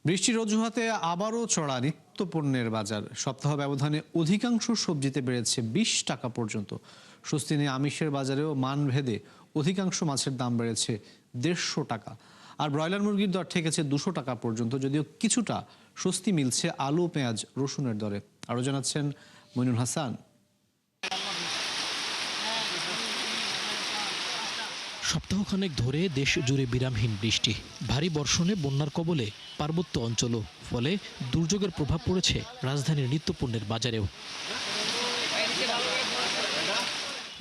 বৃষ্টির অজুহাতে আবারও চড়া নিত্যপণ্যের বাজার। সপ্তাহ ব্যবধানে অধিকাংশ সবজিতে বেড়েছে 20 টাকা পর্যন্ত। স্বস্তি নিয়ে আমিষের বাজারেও মানভেদে অধিকাংশ মাছের দাম বেড়েছে 150 টাকা। আর ব্রয়লার মুরগির দর ঠেকেছে 200 টাকা পর্যন্ত, যদিও কিছুটা স্বস্তি মিলছে আলু, পেঁয়াজ, রসুনের দরে। আরও জানাচ্ছেন মইনুল হাসান। সপ্তাহখানেক ধরে দেশ জুড়ে বিরামহীন বৃষ্টি, ভারী বর্ষণে বন্যার কবলে পার্বত্য অঞ্চলও, ফলে দুর্যোগের প্রভাব পড়েছে রাজধানীর নিত্যপণ্যের বাজারেও।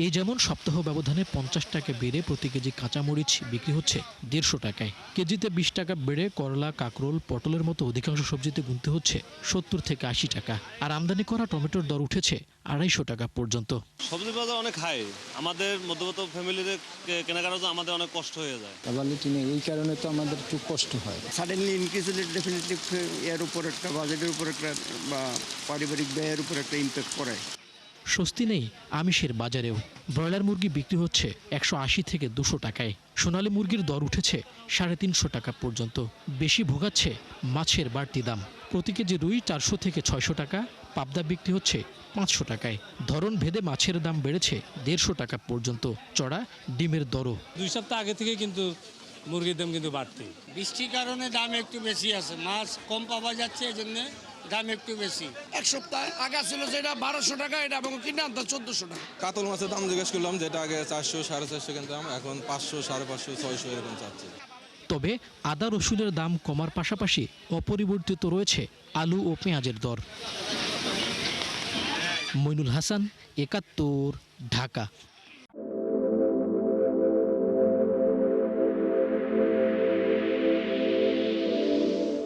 এই যেমন সপ্তাহ ব্যবধানে 50 টাকা বেড়ে প্রতি কেজি কাঁচামরিচ বিক্রি হচ্ছে 150 টাকায়। কেজিতে 20 টাকা বেড়ে করলা, কাঁকরোল, পটলের মতো অধিকাংশ সবজিতে গুনতে হচ্ছে 70 থেকে 80 টাকা। আর আমদানি করা টমেটোর দর উঠেছে 250 টাকা পর্যন্ত। সবজি বাজার অনেক হাই, আমাদের মধ্যবিত্ত ফ্যামিলিতে কেনাকাটা তো আমাদের অনেক কষ্ট হয়ে যায়। অ্যাভাইলেবিলিটি নেই, এই কারণে তো আমাদের একটু কষ্ট হয়। সাডেনলি ইনক্রিজ হলে ডেফিনেটলি এর উপর একটা বাজেটের উপর একটা বা পারিবারিক ব্যয়ের উপর একটা ইম্প্যাক্ট পড়ে। স্বস্তি নেই আমিষের বাজারেও। ব্রয়লার মুরগি বিক্রি হচ্ছে 180 থেকে 200 টাকায়। সোনালী মুরগির দর উঠেছে 350 টাকা পর্যন্ত। বেশি ভোগাচ্ছে মাছের বাড়তি দাম। প্রতি কেজি রুই 400 থেকে 600 টাকা, পাবদা বিক্রি হচ্ছে 500 টাকায়। ধরন ভেদে মাছের দাম বেড়েছে 150 টাকা পর্যন্ত। চড়া ডিমের দরও। 2 সপ্তাহ আগে থেকে কিন্তু মুরগির দাম কিন্তু বাড়তি। বৃষ্টির কারণে দাম একটু বেশি আছে, মাছ কম পাওয়া যাচ্ছে, এই জন্য দাম একটু বেশি। এক সপ্তাহ আগে ছিল যেটা 1200 টাকা, এটা এবং কিনে আনতো 1400 টাকা। কাতল মাছের দাম জিজ্ঞেস করলাম, যেটা আগে 400 450 কিনতাম, এখন 500 550 600 এরকম চাচ্ছে। তবে আদা রসুনের দাম কমার পাশাপাশি অপরিবর্তিত রয়েছে আলু ও পেঁয়াজের দর। মইনুল হাসান, 71, ঢাকা।